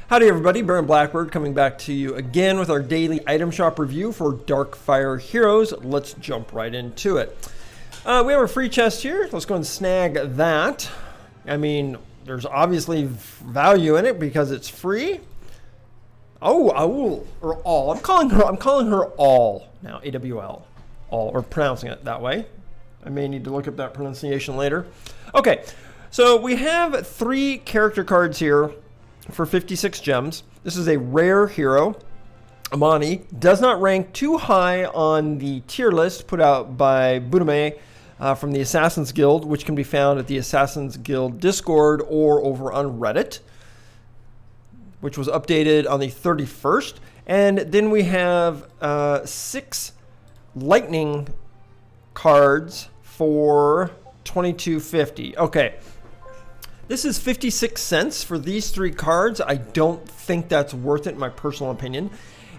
Howdy everybody, Baron Blackbird coming back to you again with our daily item shop review for Darkfire Heroes. Let's jump right into it. We have a free chest here. Let's go and snag that. I mean, there's obviously value in it because it's free. Oh, Aul, or all. I'm calling her all now, AWL. All, or pronouncing it that way. I may need to look up that pronunciation later. Okay, so we have 3 character cards here for 56 gems. This is a rare hero. Amani does not rank too high on the tier list put out by Budame from the Assassin's Guild, which can be found at the Assassin's Guild Discord or over on Reddit, which was updated on the 31st. And then we have 6 lightning cards for $22.50. Okay. This is 56 cents for these 3 cards. I don't think that's worth it in my personal opinion.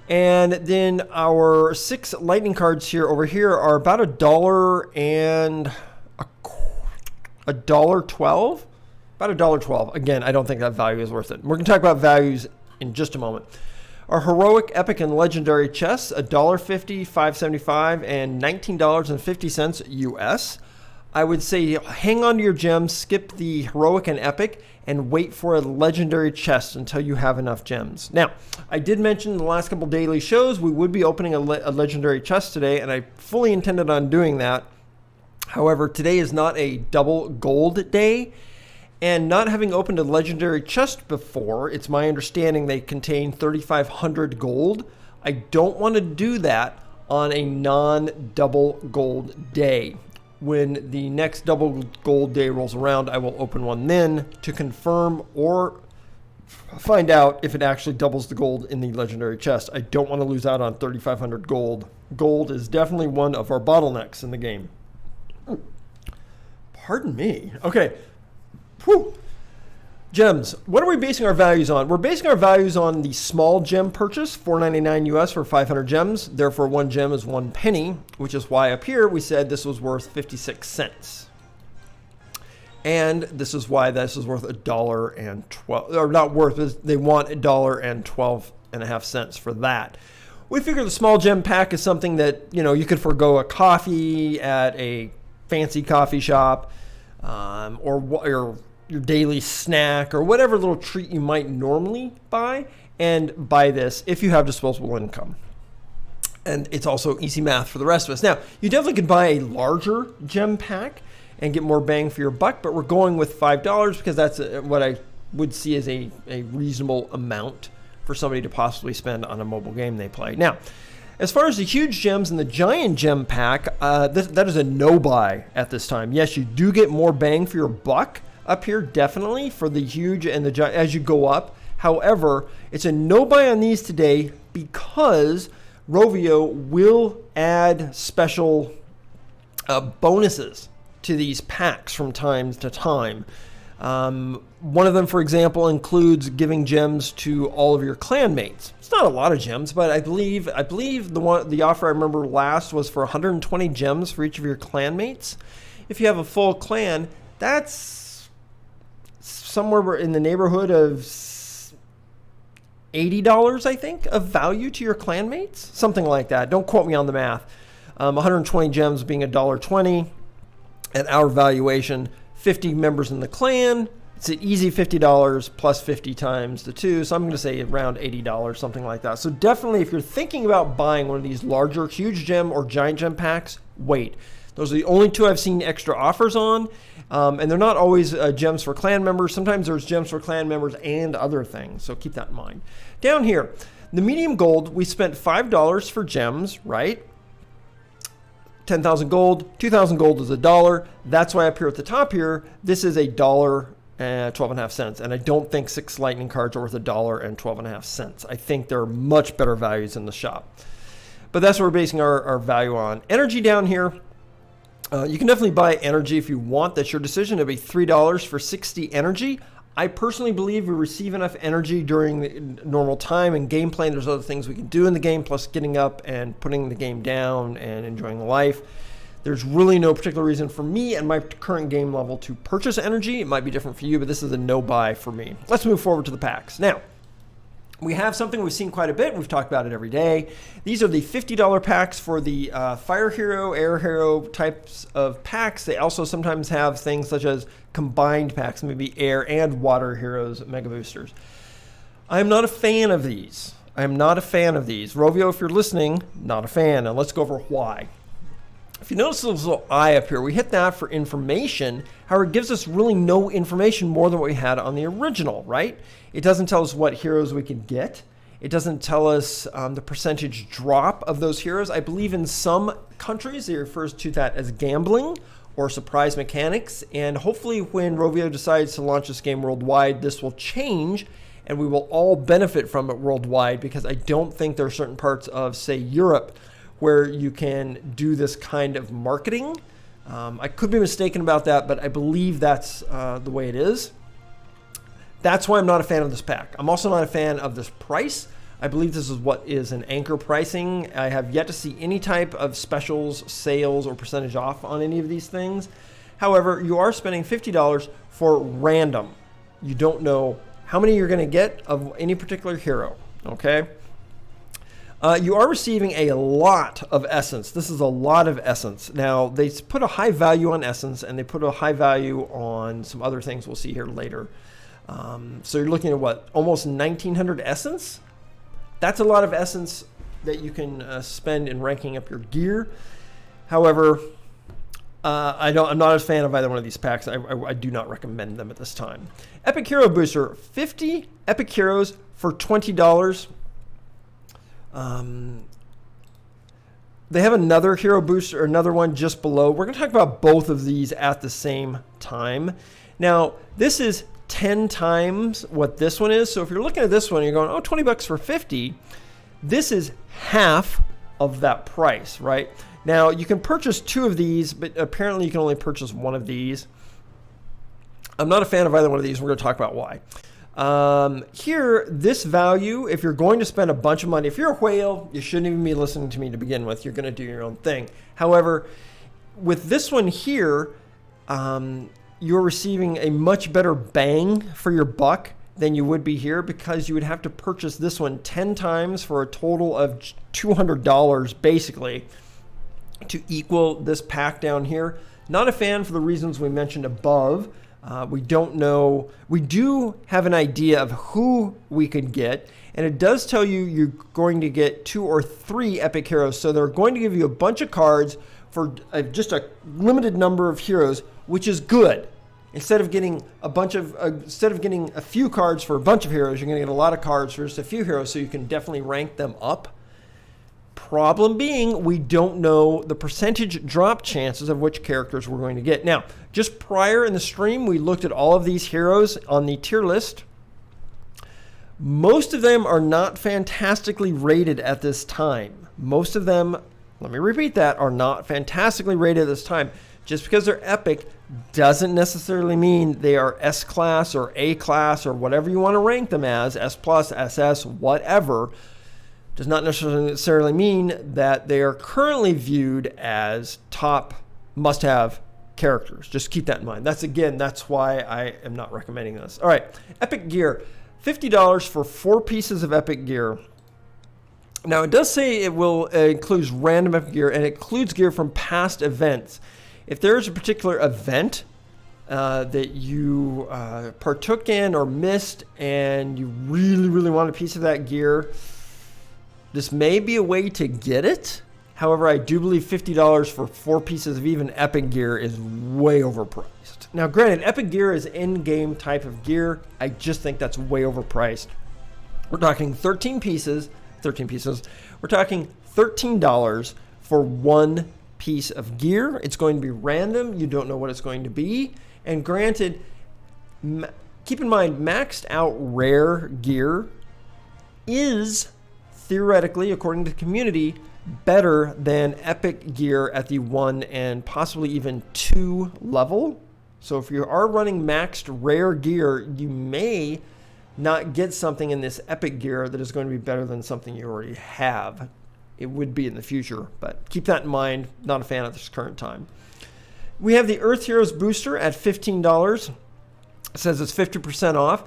And then our 6 lightning cards here over here are about $1 and $1.12. About $1.12. Again, I don't think that value is worth it. We're going to talk about values in just a moment. Our heroic, epic, and legendary chests, $1.50, $5.75, and $19.50 US. I would say hang on to your gems, skip the heroic and epic, and wait for a legendary chest until you have enough gems. Now, I did mention in the last couple daily shows we would be opening a legendary chest today, and I fully intended on doing that. However, today is not a double gold day, and not having opened a legendary chest before, it's my understanding they contain 3,500 gold. I don't want to do that on a non-double gold day. When the next double gold day rolls around, I will open one then to confirm or find out if it actually doubles the gold in the legendary chest. I don't want to lose out on 3,500 gold. Gold is definitely one of our bottlenecks in the game. Pardon me. Okay. Whew. Gems. What are we basing our values on? We're basing our values on the small gem purchase, $4.99 US for 500 gems. Therefore, 1 gem is 1 penny, which is why up here we said this was worth 56 cents. And this is why this is worth $1.12, or not worth, they want $1.12.5 for that. We figure the small gem pack is something that, you know, you could forego a coffee at a fancy coffee shop, or your daily snack or whatever little treat you might normally buy, and buy this if you have disposable income. And it's also easy math for the rest of us. Now, you definitely could buy a larger gem pack and get more bang for your buck, but we're going with $5 because that's what I would see as a reasonable amount for somebody to possibly spend on a mobile game they play. Now, as far as the huge gems and the giant gem pack, that is a no buy at this time. Yes, you do get more bang for your buck up here, definitely, for the huge and the giant as you go up. However, it's a no buy on these today because Rovio will add special bonuses to these packs from time to time. One of them, for example, includes giving gems to all of your clan mates. It's not a lot of gems, but I believe the offer I remember last was for 120 gems for each of your clan mates. If you have a full clan, that's somewhere in the neighborhood of $80, I think, of value to your clan mates. Something like that. Don't quote me on the math. 120 gems being $1.20 at our valuation. 50 members in the clan. It's an easy $50 plus 50 times the 2. So I'm going to say around $80, something like that. So definitely, if you're thinking about buying one of these larger, huge gem or giant gem packs, wait. Those are the only 2 I've seen extra offers on. And they're not always gems for clan members. Sometimes there's gems for clan members and other things. So keep that in mind. Down here, the medium gold, we spent $5 for gems, right? 10,000 gold, 2,000 gold is $1. That's why up here at the top here, this is $1.12.5. And I don't think 6 lightning cards are worth $1.12.5. I think there are much better values in the shop. But that's what we're basing our value on. Energy down here. You can definitely buy energy if you want. That's your decision. It'll be $3 for 60 energy. I personally believe we receive enough energy during the normal time and gameplay. There's other things we can do in the game, plus getting up and putting the game down and enjoying life. There's really no particular reason for me at my current game level to purchase energy. It might be different for you, but this is a no buy for me. Let's move forward to the packs. Now, We have something we've seen quite a bit. We've talked about it every day. These are the $50 packs for the Fire Hero, Air Hero types of packs. They also sometimes have things such as combined packs, maybe Air and Water Heroes Mega Boosters. I'm not a fan of these. Rovio, if you're listening, not a fan. And let's go over why. If you notice this little eye up here, we hit that for information. However, it gives us really no information more than what we had on the original, right? It doesn't tell us what heroes we can get. It doesn't tell us the percentage drop of those heroes. I believe in some countries, it refers to that as gambling or surprise mechanics. And hopefully when Rovio decides to launch this game worldwide, this will change and we will all benefit from it worldwide, because I don't think there are certain parts of, say, Europe where you can do this kind of marketing. I could be mistaken about that, but I believe that's the way it is. That's why I'm not a fan of this pack. I'm also not a fan of this price. I believe this is what is an anchor pricing. I have yet to see any type of specials, sales, or percentage off on any of these things. However, you are spending $50 for random. You don't know how many you're going to get of any particular hero, okay? You are receiving a lot of essence. This is a lot of essence. Now, they put a high value on essence, and they put a high value on some other things we'll see here later. So you're looking at what, almost 1,900 essence? That's a lot of essence that you can spend in ranking up your gear. However, I'm not a fan of either one of these packs. I do not recommend them at this time. Epic Hero Booster, 50 Epic Heroes for $20. They have another hero booster, or another one just below. We're going to talk about both of these at the same time. Now, this is 10 times what this one is. So if you're looking at this one, you're going, oh, $20 for 50. This is half of that price, right? Now, you can purchase 2 of these, but apparently you can only purchase 1 of these. I'm not a fan of either one of these. We're going to talk about why. Here, this value, if you're going to spend a bunch of money, if you're a whale, you shouldn't even be listening to me to begin with. You're going to do your own thing. However, with this one here, you're receiving a much better bang for your buck than you would be here, because you would have to purchase this one 10 times for a total of $200 basically to equal this pack down here. Not a fan for the reasons we mentioned above. We don't know. We do have an idea of who we could get, and it does tell you you're going to get 2 or 3 epic heroes. So they're going to give you a bunch of cards for just a limited number of heroes, which is good. Instead of getting a few cards for a bunch of heroes, you're going to get a lot of cards for just a few heroes, so you can definitely rank them up. Problem being, we don't know the percentage drop chances of which characters we're going to get. Now, just prior in the stream, we looked at all of these heroes on the tier list. Most of them are not fantastically rated at this time. Most of them, let me repeat that, are not fantastically rated at this time. Just because they're epic doesn't necessarily mean they are S-class or A-class or whatever you want to rank them as, S+, SS, whatever. Does not necessarily mean that they are currently viewed as top must-have characters. Just keep that in mind. That's why I am not recommending this. All right, Epic Gear, $50 for 4 pieces of Epic Gear. Now, it does say it includes random Epic Gear, and it includes gear from past events. If there is a particular event that you partook in or missed, and you really, really want a piece of that gear, this may be a way to get it. However, I do believe $50 for 4 pieces of even epic gear is way overpriced. Now, granted, epic gear is in-game type of gear. I just think that's way overpriced. We're talking 13 pieces. We're talking $13 for 1 piece of gear. It's going to be random. You don't know what it's going to be. And granted, keep in mind, maxed out rare gear is theoretically, according to the community, better than epic gear at the 1 and possibly even 2 level. So if you are running maxed rare gear, you may not get something in this epic gear that is going to be better than something you already have. It would be in the future, but keep that in mind. Not a fan at this current time. We have the Earth Heroes booster at $15. It says it's 50% off.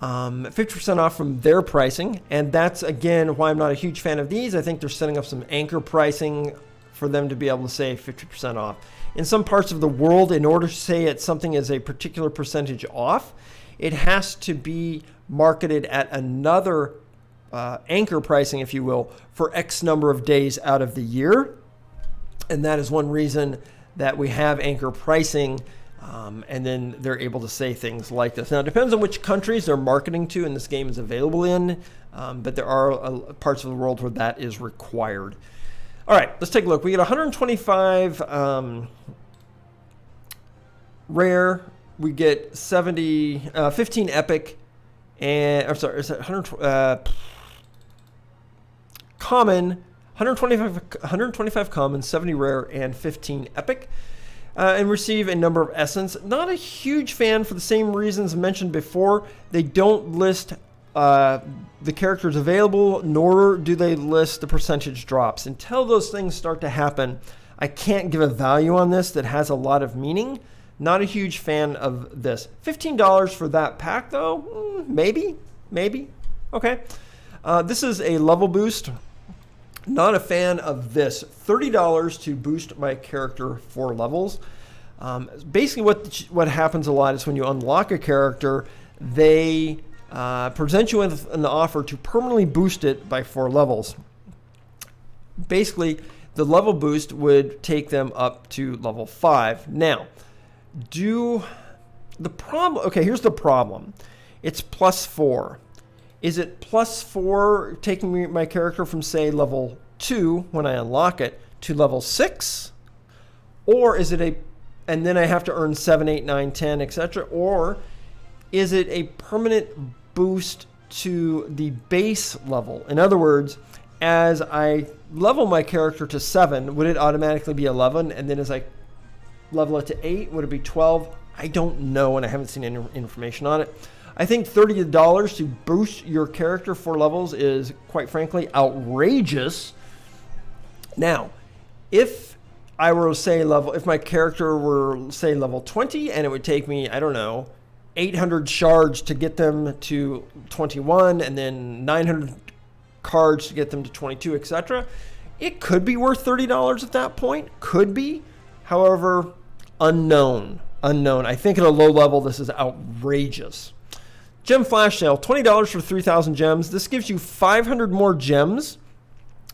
50% off from their pricing. And that's, again, why I'm not a huge fan of these. I think they're setting up some anchor pricing for them to be able to say 50% off. In some parts of the world, in order to say it's something as a particular percentage off, it has to be marketed at another anchor pricing, if you will, for X number of days out of the year. And that is one reason that we have anchor pricing. And then they're able to say things like this. Now, it depends on which countries they're marketing to and this game is available in, but there are parts of the world where that is required. All right, let's take a look. We get 125 rare. We get 15 epic, and I'm sorry, is it 100 common, 125 common, 70 rare, and 15 epic. And receive a number of essence. Not a huge fan for the same reasons mentioned before. They don't list the characters available, nor do they list the percentage drops. Until those things start to happen, I can't give a value on this that has a lot of meaning. Not a huge fan of this. $15 for that pack, though? Maybe. Okay. This is a level boost. Not a fan of this. $30 to boost my character 4 levels. Basically, what happens a lot is when you unlock a character, they present you with an offer to permanently boost it by 4 levels. Basically, the level boost would take them up to level 5. Now, here's the problem. It's +4. Is it +4 taking my character from, say, level 2 when I unlock it to level 6? Or is it and then I have to earn 7, 8, 9, 10, etc.? Or is it a permanent boost to the base level? In other words, as I level my character to 7, would it automatically be 11? And then as I level it to 8, would it be 12? I don't know, and I haven't seen any information on it. I think $30 to boost your character 4 levels is, quite frankly, outrageous. Now, if I were, say, if my character were, say, level 20, and it would take me, 800 shards to get them to 21, and then 900 cards to get them to 22, etc., it could be worth $30 at that point. Could be. However, unknown. I think at a low level, this is outrageous. Gem flash sale, $20 for 3,000 gems. This gives you 500 more gems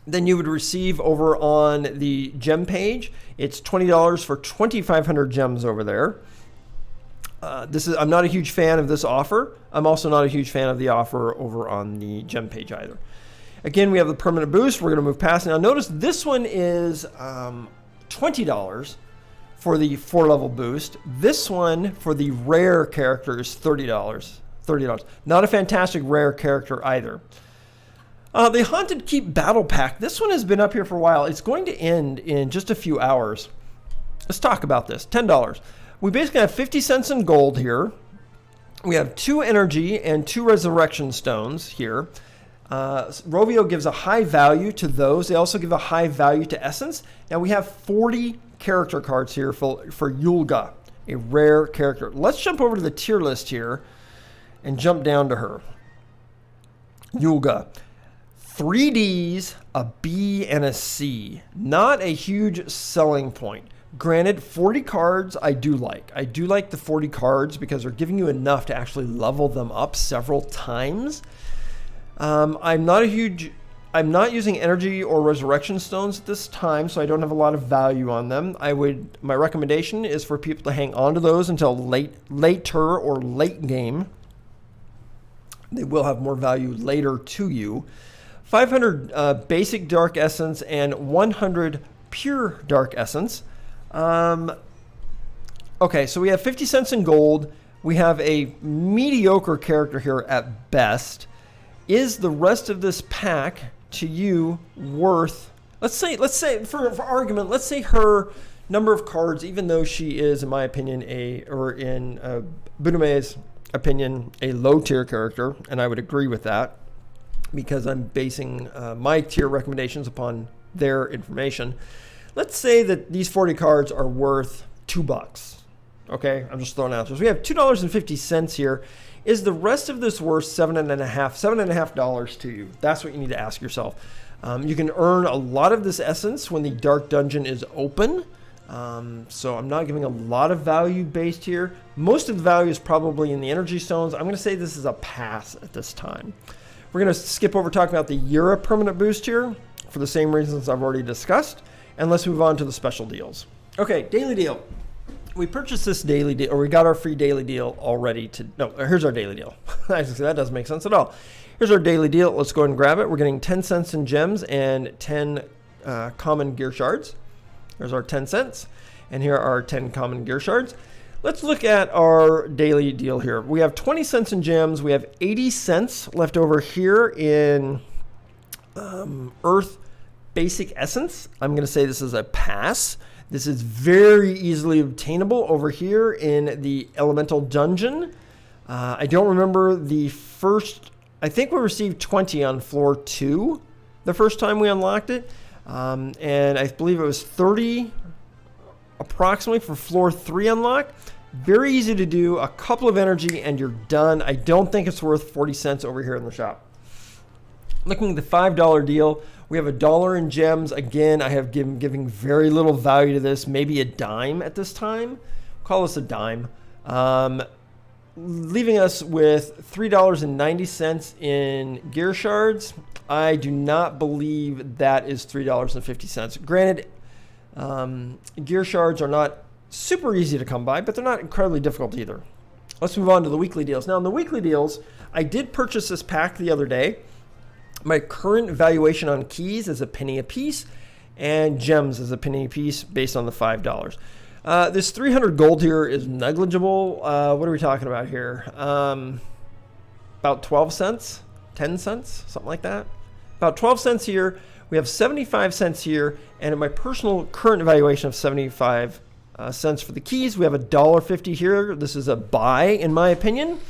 than you would receive over on the gem page. It's $20 for 2,500 gems over there. I'm not a huge fan of this offer. I'm also not a huge fan of the offer over on the gem page either. Again, we have the permanent boost. We're going to move past. Now, notice this one is $20 for the 4-level boost. This one for the rare character is $30. Not a fantastic rare character either. The Haunted Keep Battle Pack. This one has been up here for a while. It's going to end in just a few hours. Let's talk about this. $10. We basically have 50 cents in gold here. We have 2 energy and 2 resurrection stones here. Rovio gives a high value to those. They also give a high value to essence. Now we have 40 character cards here for Yulga, a rare character. Let's jump over to the tier list here and jump down to her. Yulga. 3 Ds, a B, and a C. Not a huge selling point. Granted, 40 cards I do like. I do like the 40 cards because they're giving you enough to actually level them up several times. I'm not using energy or resurrection stones at this time, so I don't have a lot of value on them. My recommendation is for people to hang on to those until later or late game. They will have more value later to you. 500 basic dark essence and 100 pure dark essence. Okay, so we have 50 cents in gold. We have a mediocre character here at best. Is the rest of this pack to you worth, let's say for argument, let's say her number of cards, even though she is, in my opinion, in Budume's opinion, a low tier character, and I would agree with that because I'm basing my tier recommendations upon their information. Let's say that these 40 cards are worth $2. Okay, I'm just throwing out. So we have $2.50 here. Is the rest of this worth $7.50 to you? That's what you need to ask yourself. You can earn a lot of this essence when the Dark Dungeon is open. So I'm not giving a lot of value based here. Most of the value is probably in the energy stones. I'm going to say this is a pass at this time. We're going to skip over talking about the Yura permanent boost here for the same reasons I've already discussed. And let's move on to the special deals. Okay, daily deal. We purchased this daily deal, or we got our free daily deal already. Here's our daily deal. That doesn't make sense at all. Here's our daily deal. Let's go ahead and grab it. We're getting 10 cents in gems and 10 common gear shards. There's our 10 cents. And here are 10 common gear shards. Let's look at our daily deal here. We have 20 cents in gems. We have 80 cents left over here in Earth Basic Essence. I'm going to say this is a pass. This is very easily obtainable over here in the Elemental Dungeon. I don't remember the first... I think we received 20 on floor 2 the first time we unlocked it. And I believe it was 30 approximately for floor 3 unlock. Very easy to do. A couple of energy and you're done. I don't think it's worth 40 cents over here in the shop. Looking at the $5 deal, we have $1 in gems. Again, I have giving very little value to this. Maybe a dime at this time. Call this a dime. Leaving us with $3.90 in gear shards. I do not believe that is $3.50. Granted, gear shards are not super easy to come by, but they're not incredibly difficult either. Let's move on to the weekly deals. Now, in the weekly deals, I did purchase this pack the other day. My current valuation on keys is a penny a piece, and gems is a penny a piece based on the $5. This 300 gold here is negligible. What are we talking about here? About 12 cents, 10 cents, something like that. About 12 cents here. We have 75 cents here, and in my personal current valuation of 75 cents for the keys, we have $1.50 here. This is a buy, in my opinion.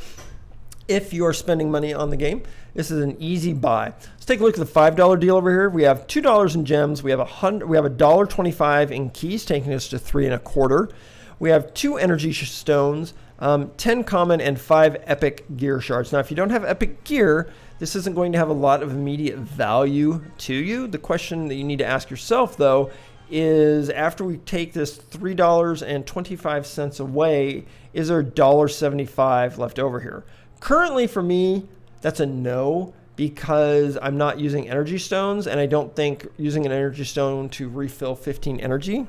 If you are spending money on the game, this is an easy buy. Let's take a look at the $5 deal over here. We have $2 in gems. We have $1.25 in keys, taking us to $3.25. We have 2 energy stones, 10 common, and 5 epic gear shards. Now, if you don't have epic gear, this isn't going to have a lot of immediate value to you. The question that you need to ask yourself, though, is after we take this $3.25 away, is there $1.75 left over here? Currently, for me, that's a no, because I'm not using energy stones, and I don't think using an energy stone to refill 15 energy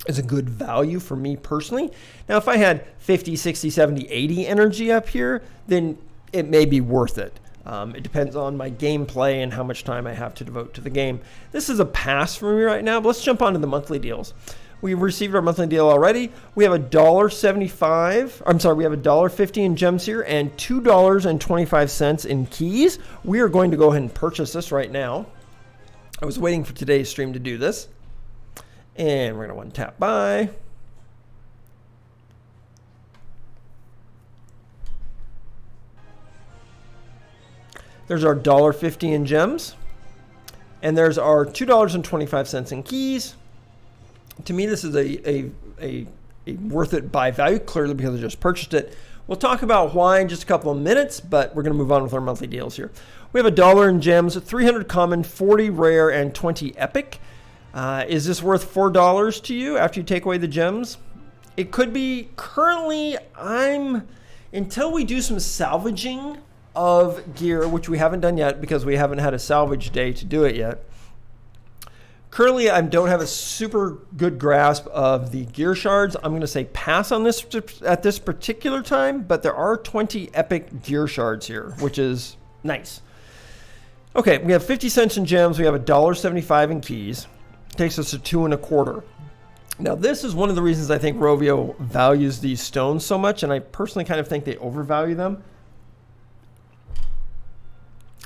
is a good value for me personally. Now, if I had 50, 60, 70, 80 energy up here, then it may be worth it. It depends on my gameplay and how much time I have to devote to the game. This is a pass for me right now, but let's jump on to the monthly deals. We've received our monthly deal already. We have $1.75. I'm sorry, we have $1.50 in gems here and $2.25 in keys. We are going to go ahead and purchase this right now. I was waiting for today's stream to do this. And we're going to one tap buy. There's our $1.50 in gems. And there's our $2.25 in keys. To me, this is a worth it buy value, clearly because I just purchased it. We'll talk about why in just a couple of minutes, but we're going to move on with our monthly deals here. We have $1 in gems, 300 common, 40 rare, and 20 epic. Is this worth $4 to you after you take away the gems? It could be. Currently, until we do some salvaging of gear, which we haven't done yet because we haven't had a salvage day to do it yet. Currently, I don't have a super good grasp of the gear shards. I'm going to say pass on this at this particular time, but there are 20 epic gear shards here, which is nice. Okay, we have 50 cents in gems. We have $1.75 in keys. Takes us to $2.25. Now, this is one of the reasons I think Rovio values these stones so much, and I personally kind of think they overvalue them.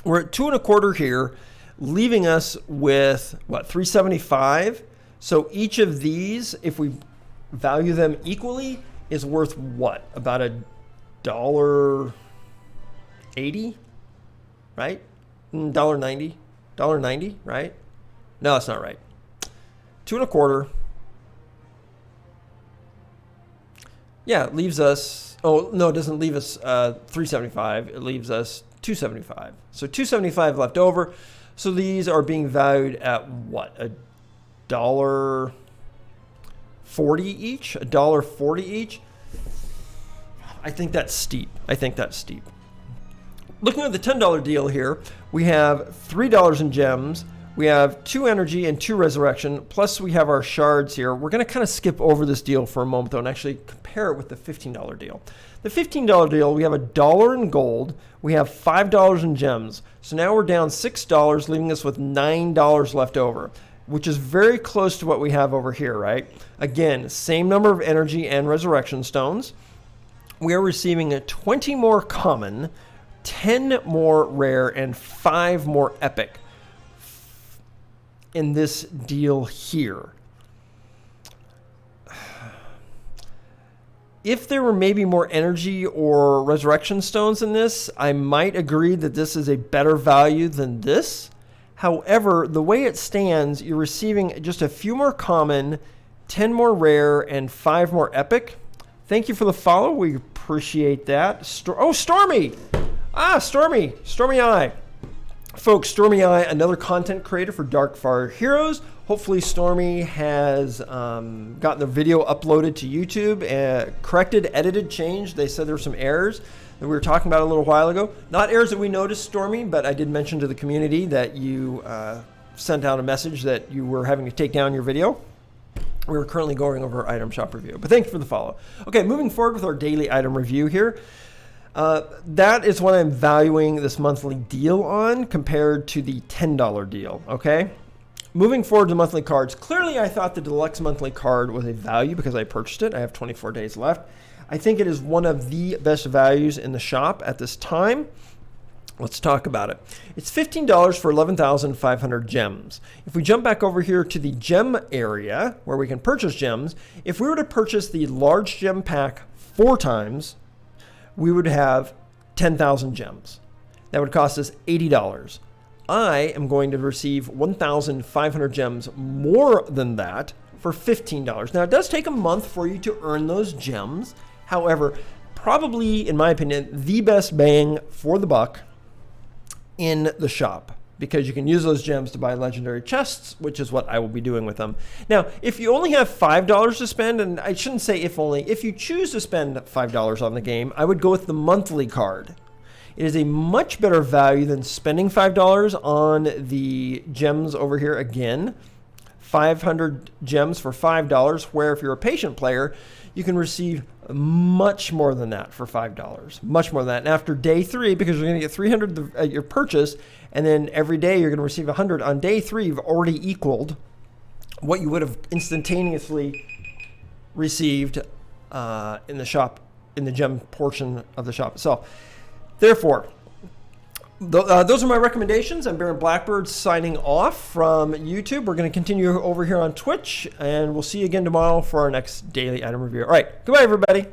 We're at $2.25 here, leaving us with, what, $3.75? So each of these, if we value them equally, is worth what? About $1.80, right? $1.90? $1.90, right? No, that's not right. $2.25. Yeah, it leaves us, oh, no, it doesn't leave us 375. It leaves us 275. So 275 left over. So these are being valued at what? $1.40 each? $1.40 each? I think that's steep. Looking at the $10 deal here, we have $3 in gems. We have 2 energy and 2 resurrection, plus we have our shards here. We're going to kind of skip over this deal for a moment, though, and actually compare it with the $15 deal. The $15 deal, we have $1 in gold. We have $5 in gems. So now we're down $6, leaving us with $9 left over, which is very close to what we have over here, right? Again, same number of energy and resurrection stones. We are receiving 20 more common, 10 more rare, and 5 more epic in this deal here. If there were maybe more energy or resurrection stones in this, I might agree that this is a better value than this. However, the way it stands, you're receiving just a few more common, 10 more rare, and 5 more epic. Thank you for the follow. We appreciate that. Stormy! Stormy Eye. Folks, Stormy Eye, another content creator for Darkfire Heroes. Hopefully Stormy has gotten the video uploaded to YouTube, corrected, edited, changed. They said there were some errors that we were talking about a little while ago. Not errors that we noticed, Stormy, but I did mention to the community that you sent out a message that you were having to take down your video. We were currently going over item shop review, but thank you for the follow. Okay, moving forward with our daily item review here. That is what I'm valuing this monthly deal on compared to the $10 deal, okay? Moving forward to monthly cards, clearly I thought the deluxe monthly card was a value because I purchased it. I have 24 days left. I think it is one of the best values in the shop at this time. Let's talk about it. It's $15 for 11,500 gems. If we jump back over here to the gem area where we can purchase gems, if we were to purchase the large gem pack 4 times, we would have 10,000 gems. That would cost us $80. I am going to receive 1,500 gems more than that for $15. Now, it does take a month for you to earn those gems. However, probably, in my opinion, the best bang for the buck in the shop, because you can use those gems to buy legendary chests, which is what I will be doing with them. Now, if you only have $5 to spend, and I shouldn't say if only, if you choose to spend $5 on the game, I would go with the monthly card. It is a much better value than spending $5 on the gems over here again. 500 gems for $5, where if you're a patient player, you can receive much more than that for $5. Much more than that. And after day 3, because you're going to get 300 at your purchase, and then every day you're going to receive 100. On day 3, you've already equaled what you would have instantaneously received in the shop, in the gem portion of the shop itself. Therefore, those are my recommendations. I'm Baron Blackbird signing off from YouTube. We're going to continue over here on Twitch, and we'll see you again tomorrow for our next daily item review. All right, goodbye, everybody.